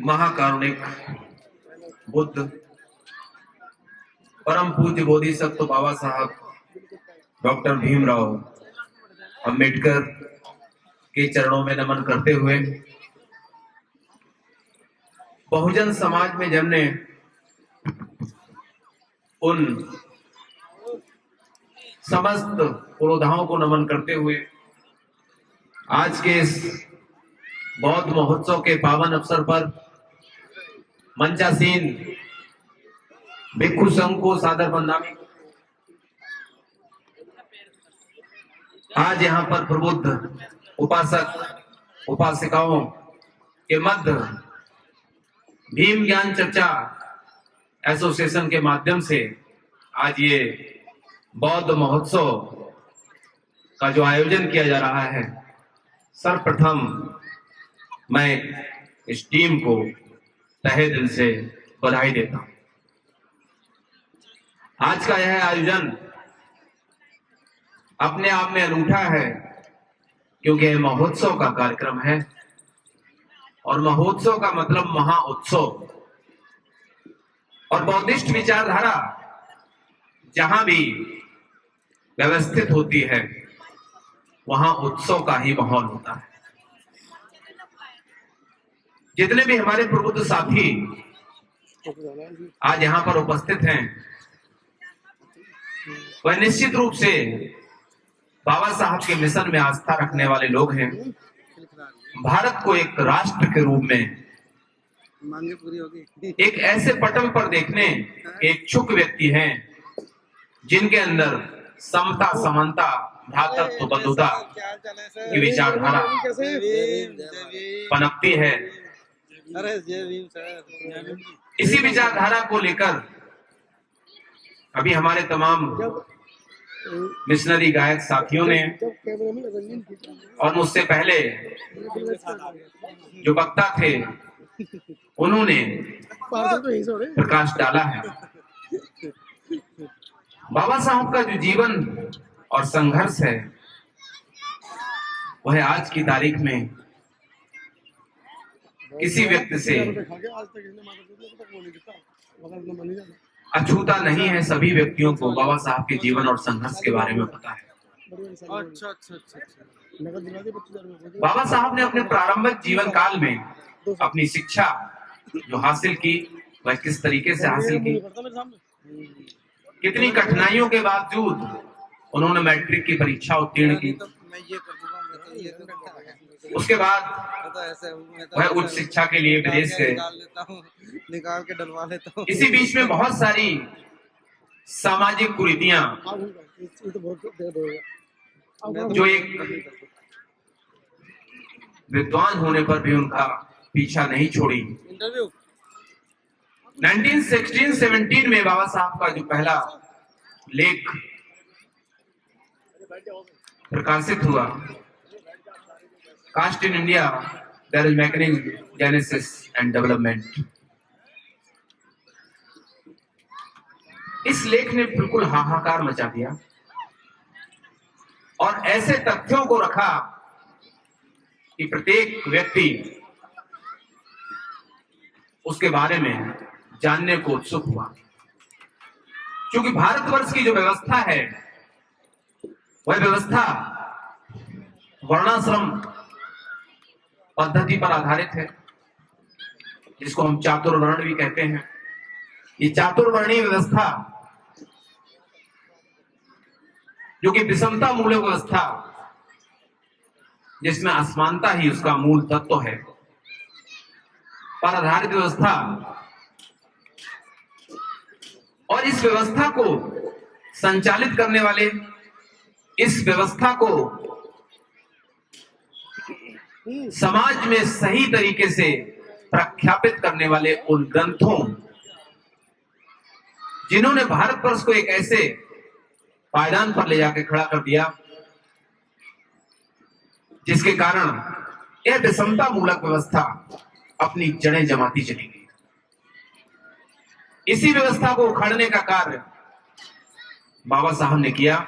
महाकारुणिक बुद्ध परम पूज्य बोधिसत्व बाबा साहब डॉक्टर भीमराव अंबेडकर के चरणों में नमन करते हुए बहुजन समाज में जन्मे उन समस्त पुरोधाओं को नमन करते हुए आज के इस बौद्ध महोत्सव के पावन अवसर पर मंचासीन भिक्षु संघ को सादर वंदना। आज यहाँ पर प्रबुद्ध उपासक उपासिकाओं के मध्य भीम ज्ञान चर्चा एसोसिएशन के माध्यम से आज ये बौद्ध महोत्सव का जो आयोजन किया जा रहा है, सर्वप्रथम मैं इस टीम को तहे दिल से बधाई देता हूं। आज का यह आयोजन अपने आप में अनूठा है क्योंकि यह महोत्सव का कार्यक्रम है और महोत्सव का मतलब महा उत्सव। और बौद्धिस्ट विचारधारा जहां भी व्यवस्थित होती है वहां उत्सव का ही माहौल होता है। जितने भी हमारे प्रबुद्ध साथी आज यहाँ पर उपस्थित हैं वह निश्चित रूप से बाबा साहब के मिशन में आस्था रखने वाले लोग हैं। भारत को एक राष्ट्र के रूप में एक ऐसे पटल पर देखने के इच्छुक व्यक्ति हैं जिनके अंदर समता, समानता, भ्रातृत्व, बंधुता की विचारधारा पनपती है। इसी विचारधारा को लेकर अभी हमारे तमाम मिशनरी गायक साथियों ने और मुझसे पहले जो वक्ता थे उन्होंने प्रकाश डाला है। बाबा साहब का जो जीवन और संघर्ष है वह आज की तारीख में किसी व्यक्ति से अछूता नहीं है। सभी व्यक्तियों को बाबा साहब के जीवन और संघर्ष के बारे में पता है। बाबा साहब ने अपने प्रारंभिक जीवन काल में अपनी शिक्षा जो हासिल की वह किस तरीके से हासिल की, कितनी कठिनाइयों के बावजूद उन्होंने मैट्रिक की परीक्षा उत्तीर्ण की। उसके बाद वह उच्च शिक्षा के लिए विदेश गए। निकाल के डलवा लेता हूं। इसी बीच में बहुत सारी सामाजिक कुरीतियां जो एक विद्वान होने पर भी उनका पीछा नहीं छोड़ी। 1916-17 में बाबा साहब का जो पहला लेख प्रकाशित हुआ, caste in India there is mechanism genesis and development, इस लेख ने बिल्कुल हाहाकार मचा दिया और ऐसे तथ्यों को रखा कि प्रत्येक व्यक्ति उसके बारे में जानने को उत्सुक हुआ। क्योंकि भारतवर्ष की जो व्यवस्था है वह व्यवस्था वर्णाश्रम पद्धति पर आधारित है, जिसको हम चातुर्वर्ण भी कहते हैं। ये चातुर्वर्णीय व्यवस्था जो कि विषमता मूलक व्यवस्था, जिसमें असमानता ही उसका मूल तत्व है, पर आधारित व्यवस्था, और इस व्यवस्था को संचालित करने वाले, इस व्यवस्था को समाज में सही तरीके से प्रख्यापित करने वाले उन ग्रंथों जिन्होंने भारतवर्ष को एक ऐसे पायदान पर ले जाकर खड़ा कर दिया जिसके कारण यह विषमता मूलक व्यवस्था अपनी जड़ें जमाती चली गई। इसी व्यवस्था को उखाड़ने का कार्य बाबा साहब ने किया,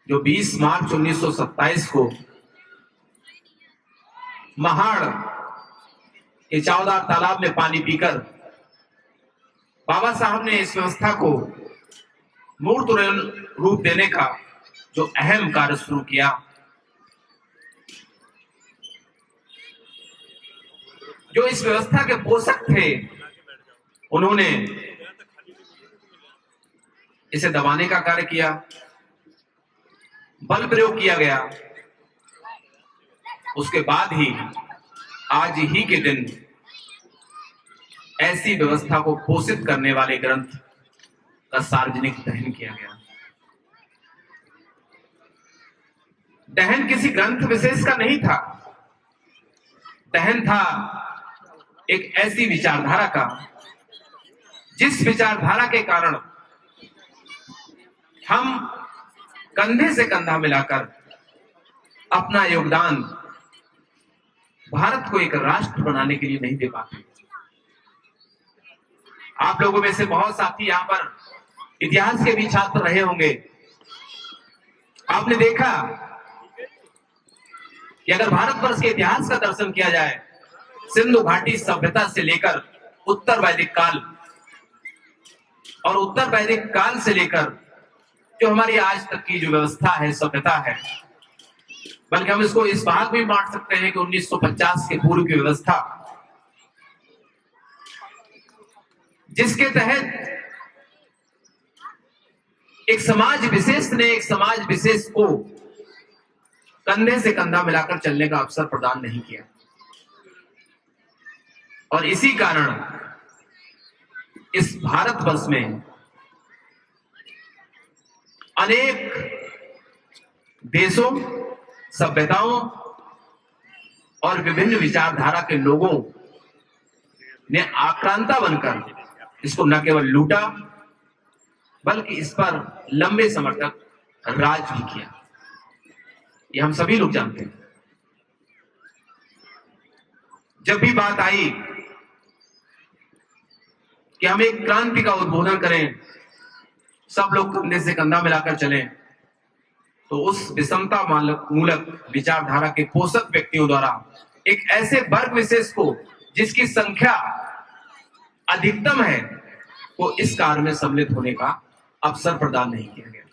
जो 20 मार्च 1927 को महाड़ ये चावदार तालाब में पानी पीकर बाबा साहब ने इस व्यवस्था को मूर्त रूप देने का जो अहम कार्य शुरू किया, जो इस व्यवस्था के पोषक थे, उन्होंने इसे दबाने का कार्य किया, बल प्रयोग किया गया। उसके बाद ही आज ही के दिन ऐसी व्यवस्था को पोषित करने वाले ग्रंथ का सार्वजनिक दहन किया गया। दहन किसी ग्रंथ विशेष का नहीं था, दहन था एक ऐसी विचारधारा का जिस विचारधारा के कारण हम कंधे से कंधा मिलाकर अपना योगदान भारत को एक राष्ट्र बनाने के लिए नहीं दे पाते। आप लोगों में से बहुत साथी यहां पर इतिहास के भी छात्र रहे होंगे। आपने देखा कि अगर भारतवर्ष के इतिहास का दर्शन किया जाए, सिंधु घाटी सभ्यता से लेकर उत्तर वैदिक काल और उत्तर वैदिक काल से लेकर जो हमारी आज तक की जो व्यवस्था है, सभ्यता है, बल्कि हम इसको इस भाग में बांट सकते हैं कि 1950 के पूर्व की व्यवस्था, जिसके तहत एक समाज विशेष ने एक समाज विशेष को कंधे से कंधा मिलाकर चलने का अवसर प्रदान नहीं किया। और इसी कारण इस भारतवर्ष में अनेक देशों, सभ्यताओं और विभिन्न विचारधारा के लोगों ने आक्रांता बनकर इसको न केवल लूटा बल्कि इस पर लंबे समय तक राज भी किया। ये हम सभी लोग जानते हैं। जब भी बात आई कि हम एक क्रांति का उद्बोधन करें, सब लोग कंधे से कंधा मिलाकर चलें, तो उस विषमता मूलक विचारधारा के पोषक व्यक्तियों द्वारा एक ऐसे वर्ग विशेष को जिसकी संख्या अधिकतम है, को इस कार्य में सम्मिलित होने का अवसर प्रदान नहीं किया गया,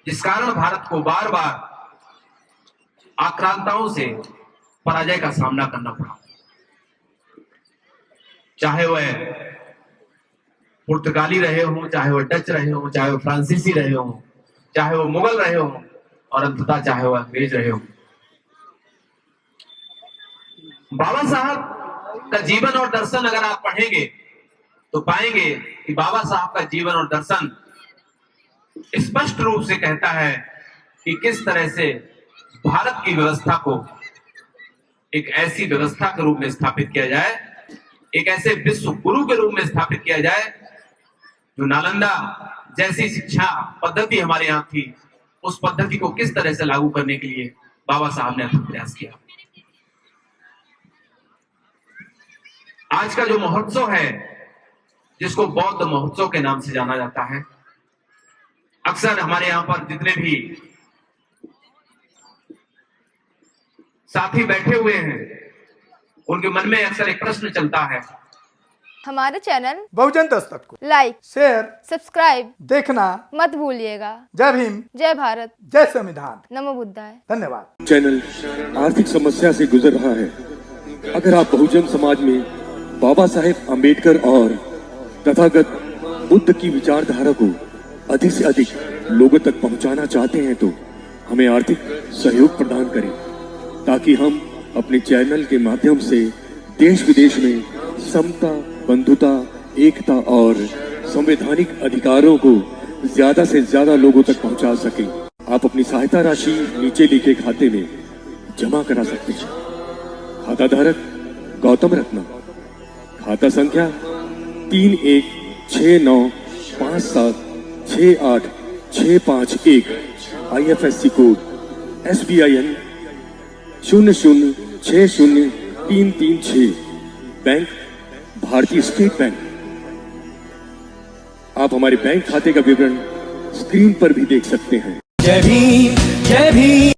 जिस कारण भारत को बार बार आक्रांताओं से पराजय का सामना करना पड़ा। चाहे वह पुर्तगाली रहे हों, चाहे वह डच रहे हों, चाहे वह फ्रांसीसी रहे हों, चाहे वो मुगल रहे हों और अंततः चाहे वो अंग्रेज रहे हों। बाबा साहब का जीवन और दर्शन अगर आप पढ़ेंगे तो पाएंगे कि बाबा साहब का जीवन और दर्शन स्पष्ट रूप से कहता है कि किस तरह से भारत की व्यवस्था को एक ऐसी व्यवस्था के रूप में स्थापित किया जाए, एक ऐसे विश्व गुरु के रूप में स्थापित किया जाए, जो नालंदा जैसी शिक्षा पद्धति हमारे यहाँ थी, उस पद्धति को किस तरह से लागू करने के लिए बाबा साहब ने अथक प्रयास किया। आज का जो महोत्सव है, जिसको बौद्ध महोत्सव के नाम से जाना जाता है, अक्सर हमारे यहाँ पर जितने भी साथी बैठे हुए हैं, उनके मन में अक्सर एक प्रश्न चलता है। हमारे चैनल बहुजन दस्तक को लाइक, शेयर, सब्सक्राइब देखना मत भूलिएगा। जय भीम, जय भारत, जय संविधान, नमो बुद्धाय। धन्यवाद। चैनल आर्थिक समस्या से गुजर रहा है। अगर आप बहुजन समाज में बाबा साहेब आम्बेडकर और तथागत बुद्ध की विचारधारा को अधिक से अधिक लोगों तक पहुंचाना चाहते हैं तो हमें आर्थिक सहयोग प्रदान करें, ताकि हम अपने चैनल के माध्यम से देश विदेश में समता, बंधुता, एकता और संवैधानिक अधिकारों को ज्यादा से ज्यादा लोगों तक पहुंचा सकें। आप अपनी सहायता राशि नीचे लिखे खाते में जमा करा सकते हैं। खाता धारक गौतम रत्ना, खाता संख्या 316957686551, IFSC कोड SBIN 0060336, बैंक भारतीय स्टेट बैंक। आप हमारे बैंक खाते का विवरण स्क्रीन पर भी देख सकते हैं। जय भीम, जय भीम।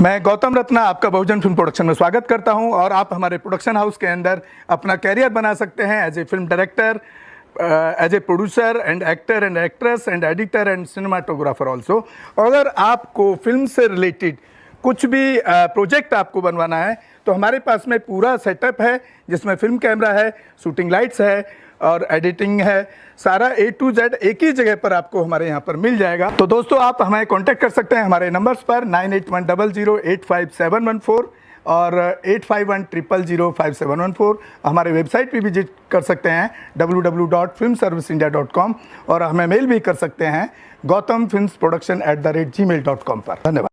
मैं गौतम रत्ना आपका बहुजन फिल्म प्रोडक्शन में स्वागत करता हूं और आप हमारे प्रोडक्शन हाउस के अंदर अपना कैरियर बना सकते हैं as a film director, as a producer and actor and actress and editor and cinematographer also. अगर आपको फिल्म से रिलेटेड कुछ भी प्रोजेक्ट आपको बनवाना है तो हमारे पास में पूरा सेटअप है, जिसमें फिल्म कैमरा है, शूटिंग लाइट्स है और एडिटिंग है। सारा A to Z एक ही जगह पर आपको हमारे यहाँ पर मिल जाएगा। तो दोस्तों आप हमें कांटेक्ट कर सकते हैं हमारे नंबर्स पर 9810085714 और 8510005714। हमारे वेबसाइट पे विजिट कर सकते हैं www.filmserviceindia.com और हमें मेल भी कर सकते हैं gautamfilmsproduction@gmail.com पर। धन्यवाद।